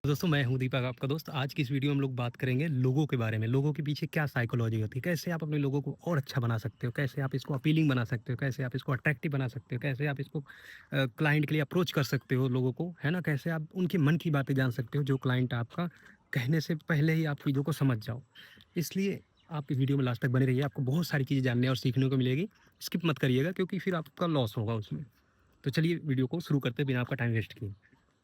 दोस्तों मैं हूं दीपक आपका दोस्त। आज की इस वीडियो में हम लोग बात करेंगे लोगों के बारे में। लोगों के पीछे क्या साइकोलॉजी होती है, कैसे आप अपने लोगों को और अच्छा बना सकते हो, कैसे आप इसको अपीलिंग बना सकते हो, कैसे आप इसको अट्रैक्टिव बना सकते हो, कैसे आप इसको क्लाइंट के लिए अप्रोच कर सकते हो लोगों को, है ना। कैसे आप उनके मन की बातें जान सकते हो जो क्लाइंट आपका कहने से पहले ही आप चीज़ों को समझ जाओ। इसलिए आप इस वीडियो में लास्ट तक बने रहिए, आपको बहुत सारी चीज़ें जानने और सीखने को मिलेगी। स्किप मत करिएगा क्योंकि फिर आपका लॉस होगा उसमें। तो चलिए वीडियो को शुरू करते हैं बिना आपका टाइम वेस्ट किए।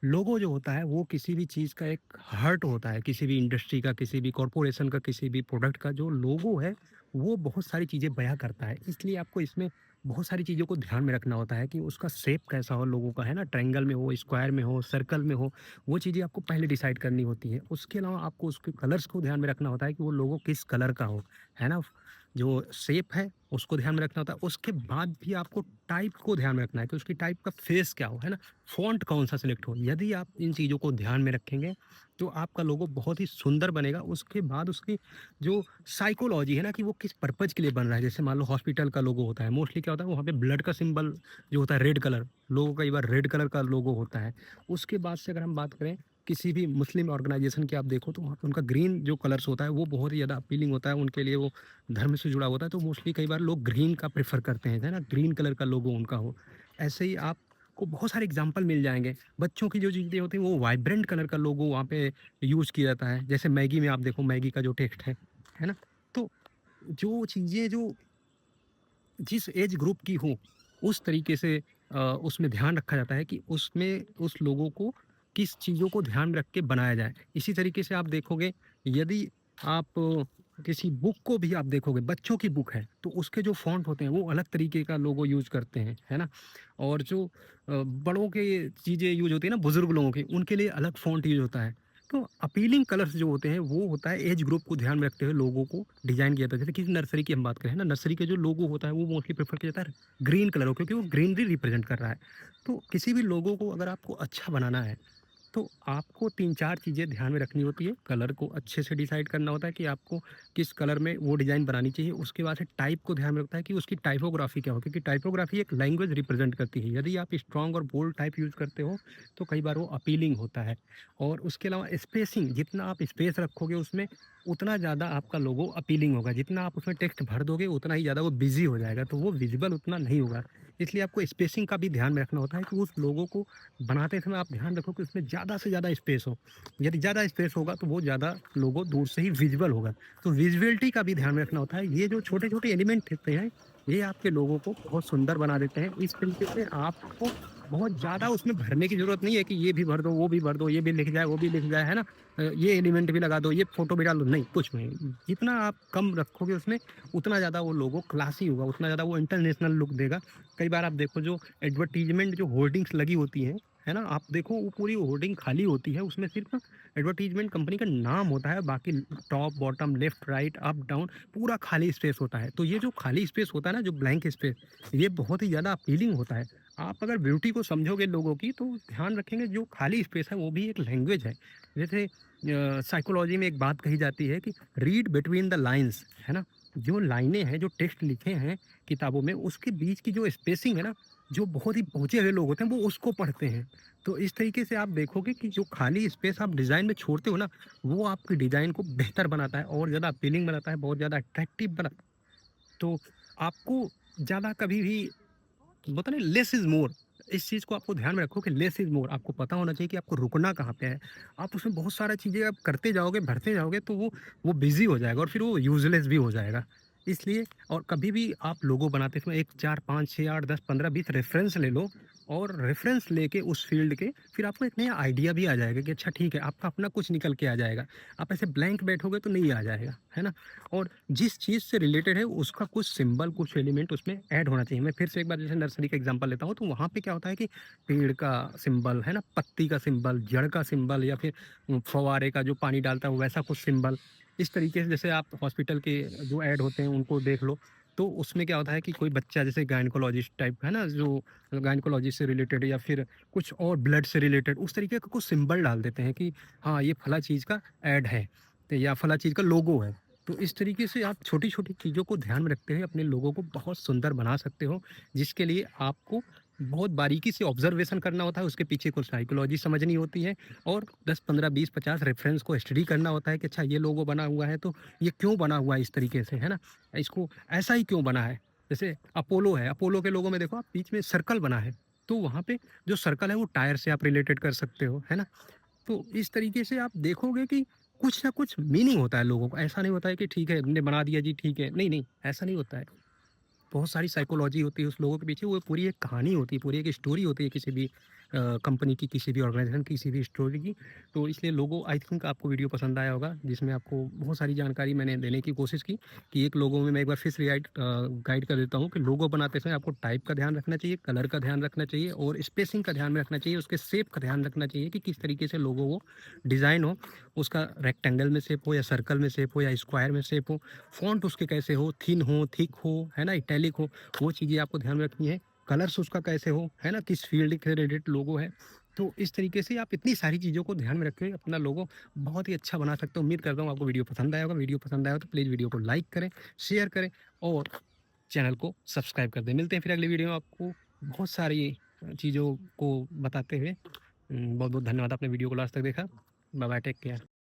लोगो जो होता है वो किसी भी चीज़ का एक हार्ट होता है, किसी भी इंडस्ट्री का, किसी भी कॉरपोरेशन का, किसी भी प्रोडक्ट का जो लोगो है, वो बहुत सारी चीज़ें बयाँ करता है। इसलिए आपको इसमें बहुत सारी चीज़ों को ध्यान में रखना होता है कि उसका शेप कैसा हो लोगों का, है ना? ट्रायंगल में हो, स्क्वायर में हो, सर्कल में हो, वो चीज़ें आपको पहले डिसाइड करनी होती है। उसके अलावा आपको उसके कलर्स को ध्यान में रखना होता है कि वो लोगो किस कलर का हो, है ना? जो शेप है उसको ध्यान में रखना होता है। उसके बाद भी आपको टाइप को ध्यान में रखना है कि उसकी टाइप का फेस क्या हो, है ना? फ़ॉन्ट कौन-सा सिलेक्ट हो। यदि आप इन चीज़ों को ध्यान में रखेंगे, तो आपका लोगो बहुत ही सुंदर बनेगा। उसके बाद उसकी जो साइकोलॉजी है ना कि वो किस पर्पज़ के लिए बन रहा है। जैसे मान लो हॉस्पिटल का लोगो होता है, मोस्टली क्या होता है वहाँ पे ब्लड का सिंबल जो होता है रेड कलर, लोगो कई बार रेड कलर का लोगो होता है। उसके बाद से अगर हम बात करें किसी भी मुस्लिम ऑर्गेनाइज़ेशन की आप देखो तो वहाँ पे उनका ग्रीन जो कलर्स होता है वो बहुत ही ज़्यादा अपीलिंग होता है उनके लिए, वो धर्म से जुड़ा होता है। तो मोस्टली कई बार लोग ग्रीन का प्रेफ़र करते हैं, है ना? ग्रीन कलर का लोगो उनका हो। ऐसे ही आप को बहुत सारे एग्जाम्पल मिल जाएँगे। बच्चों की जो चीज़ें होती हैं वो वाइब्रेंट कलर का लोगो वहाँ पे यूज़ किया जाता है। जैसे मैगी में आप देखो मैगी का जो टेक्स्ट है ना? तो जो चीज़ें जो जिस एज ग्रुप की हो, उस तरीके से उसमें ध्यान रखा जाता है कि उसमें उस लोगों को किस चीज़ों को ध्यान में रख के बनाया जाए। इसी तरीके से आप देखोगे यदि आप किसी बुक को भी आप देखोगे, बच्चों की बुक है, तो उसके जो फ़ॉन्ट होते हैं वो अलग तरीके का लोगो यूज़ करते हैं, है ना? और जो बड़ों के चीज़ें यूज़ होती है ना, बुज़ुर्ग लोगों की, उनके लिए अलग फ़ॉन्ट यूज़ होता है। तो अपीलिंग कलर्स जो होते हैं वो होता है एज ग्रुप को ध्यान में रखते हुए लोगों को डिज़ाइन किया जाता है। जैसे किसी नर्सरी की हम बात करें ना, नर्सरी का जो लोगो होता है वो मोस्टली प्रेफ़र किया जाता है ग्रीन कलर हो क्योंकि वो ग्रीनरी रिप्रेज़ेंट कर रहा है। तो किसी भी लोगो को अगर आपको अच्छा बनाना है तो आपको 3-4 चीज़ें ध्यान में रखनी होती है। कलर को अच्छे से डिसाइड करना होता है कि आपको किस कलर में वो डिज़ाइन बनानी चाहिए। उसके बाद से टाइप को ध्यान में रखता है कि उसकी टाइपोग्राफ़ी क्या हो, क्योंकि टाइपोग्राफ़ी एक लैंग्वेज रिप्रेज़ेंट करती है। यदि आप स्ट्रॉन्ग और बोल्ड टाइप यूज़ करते हो, तो कई बार वो अपीलिंग होता है। और उसके अलावा स्पेसिंग, जितना आप स्पेस रखोगे उसमें, उतना ज़्यादा आपका लोगो अपीलिंग होगा। जितना आप उसमें टेक्स्ट भर दोगे, उतना ही ज़्यादा वो बिज़ी हो जाएगा, तो वो विज़िबल उतना नहीं होगा। इसलिए आपको स्पेसिंग का भी ध्यान में रखना होता है कि उस लोगो को बनाते समय आप ध्यान रखो कि उसमें ज़्यादा से ज़्यादा स्पेस हो। यदि ज़्यादा स्पेस होगा तो वो ज़्यादा लोगो दूर से ही विज़िबल होगा। तो विज़िबिलिटी का भी ध्यान में रखना होता है। ये जो छोटे-छोटे एलिमेंट होते हैं, ये आपके लोगो को बहुत सुंदर बना देते हैं। इस तरीके से आपको बहुत ज़्यादा उसमें भरने की ज़रूरत नहीं है कि ये भी भर दो, वो भी भर दो, ये भी लिख जाए, वो भी लिख जाए, है ना? ये एलिमेंट भी लगा दो, ये फ़ोटो भी डाल दो, नहीं, कुछ नहीं। जितना आप कम रखोगे उसमें, उतना ज़्यादा वो लोगो क्लासी होगा, उतना ज़्यादा वो इंटरनेशनल लुक देगा। कई बार आप देखो जो एडवर्टाइज़मेंट जो होर्डिंग्स लगी होती हैं, है ना? आप देखो वो पूरी होर्डिंग खाली होती है, उसमें सिर्फ़ एडवर्टाइज़मेंट कंपनी का नाम होता है, बाकी top, bottom, left, right, up, down पूरा खाली स्पेस होता है। तो ये जो खाली स्पेस होता है ना, जो ब्लैंक स्पेस, ये बहुत ही ज़्यादा अपीलिंग होता है। आप अगर ब्यूटी को समझोगे लोगों की, तो ध्यान रखेंगे जो खाली स्पेस है, वो भी एक लैंग्वेज है। जैसे साइकोलॉजी में एक बात कही जाती है कि रीड बिटवीन द लाइन्स, है ना? जो लाइनें हैं, जो टेक्स्ट लिखे हैं किताबों में, उसके बीच की जो स्पेसिंग है ना, जो बहुत ही पहुँचे हुए लोग होते हैं, वो उसको पढ़ते हैं। तो इस तरीके से आप देखोगे कि जो खाली स्पेस आप डिज़ाइन में छोड़ते हो ना, वो आपकी डिज़ाइन को बेहतर बनाता है और ज़्यादा अपीलिंग बनाता है, बहुत ज़्यादा अट्रैक्टिव बनाता है। तो आपको ज़्यादा कभी भी होता है ना, लेस इज़ मोर, इस चीज़ को आपको ध्यान में रखो कि लेस इज़ मोर। आपको पता होना चाहिए कि आपको रुकना कहाँ पे है। आप उसमें बहुत सारा चीज़ें आप करते जाओगे, भरते जाओगे, तो वो बिज़ी हो जाएगा और फिर वो यूज़लेस भी हो जाएगा। इसलिए और कभी भी आप लोगो बनाते समय 1, 4, 5, 6, 8, 10, 15, 20 रेफ़रेंस ले लो और रेफ़रेंस लेके उस फ़ील्ड के फिर आपको एक नया आइडिया भी आ जाएगा कि अच्छा ठीक है, आपका अपना कुछ निकल के आ जाएगा। आप ऐसे ब्लैंक बैठोगे तो नहीं आ जाएगा, है ना? और जिस चीज़ से रिलेटेड है उसका कुछ सिंबल, कुछ एलिमेंट उसमें ऐड होना चाहिए। मैं फिर से एक बार जैसे नर्सरी का एग्जांपल लेता हूँ, तो वहाँ पे क्या होता है कि पेड़ का सिंबल, है ना? पत्ती का सिंबल, जड़ का सिंबल या फिर फव्वारे का जो पानी डालता है वैसा कुछ सिंबल। इस तरीके से जैसे आप हॉस्पिटल के जो ऐड होते हैं उनको देख लो, तो उसमें क्या होता है कि कोई बच्चा जैसे गायनेकोलॉजिस्ट टाइप, है ना? जो गायनेकोलॉजी से रिलेटेड या फिर कुछ और ब्लड से रिलेटेड उस तरीके का कुछ सिंबल डाल देते हैं कि हाँ, ये फला चीज़ का ऐड है, तो या फला चीज़ का लोगो है। तो इस तरीके से आप छोटी-छोटी चीज़ों को ध्यान में रखते हुए अपने लोगों को बहुत सुंदर बना सकते हो, जिसके लिए आपको बहुत बारीकी से ऑब्जर्वेशन करना होता है, उसके पीछे कुछ साइकोलॉजी समझनी होती है और 10, 15, 20, 50 रेफरेंस को स्टडी करना होता है कि अच्छा ये लोगो बना हुआ है तो ये क्यों बना हुआ है इस तरीके से, है ना? इसको ऐसा ही क्यों बना है? जैसे अपोलो है, अपोलो के लोगो में देखो आप बीच में सर्कल बना है, तो वहाँ पे जो सर्कल है वो टायर से आप रिलेटेड कर सकते हो, है ना? तो इस तरीके से आप देखोगे कि कुछ ना कुछ मीनिंग होता है लोगों को, ऐसा नहीं होता है कि ठीक है, हमने बना दिया जी ठीक है, नहीं, नहीं, ऐसा नहीं होता है। बहुत सारी साइकोलॉजी होती है उस लोगों के पीछे, वो पूरी एक कहानी होती है, पूरी एक स्टोरी होती है किसी भी कंपनी की, किसी भी ऑर्गेनाइजेशन की, किसी भी स्टोरी की। तो इसलिए लोगो आई थिंक आपको वीडियो पसंद आया होगा, जिसमें आपको बहुत सारी जानकारी मैंने देने की कोशिश की कि एक लोगो में मैं एक बार फिर से गाइड कर देता हूँ कि लोगो बनाते समय आपको टाइप का ध्यान रखना चाहिए, कलर का ध्यान रखना चाहिए और स्पेसिंग का ध्यान में रखना चाहिए, उसके शेप का ध्यान रखना चाहिए कि किस तरीके से लोगो वो डिज़ाइन हो, उसका रेक्टेंगल में शेप हो या सर्कल में शेप हो या स्क्वायर में शेप हो, फ़ॉन्ट उसके कैसे हो, थिन हो, थिक हो, है ना, इटैलिक हो, वो चीज़ें आपको ध्यान में रखनी है। कलर्स उसका कैसे हो, है ना, किस फ़ील्ड के रिलेटेड लोगो है। तो इस तरीके से आप इतनी सारी चीज़ों को ध्यान में रख के अपना लोगो बहुत ही अच्छा बना सकते हो। उम्मीद करता हूँ आपको वीडियो पसंद आया होगा। वीडियो पसंद आया हो तो प्लीज़ वीडियो को लाइक करें, शेयर करें और चैनल को सब्सक्राइब कर दें। मिलते हैं फिर अगली वीडियो में आपको बहुत सारी चीज़ों को बताते हुए। बहुत-बहुत धन्यवाद आपने वीडियो को लास्ट तक देखा। Bye bye, take care.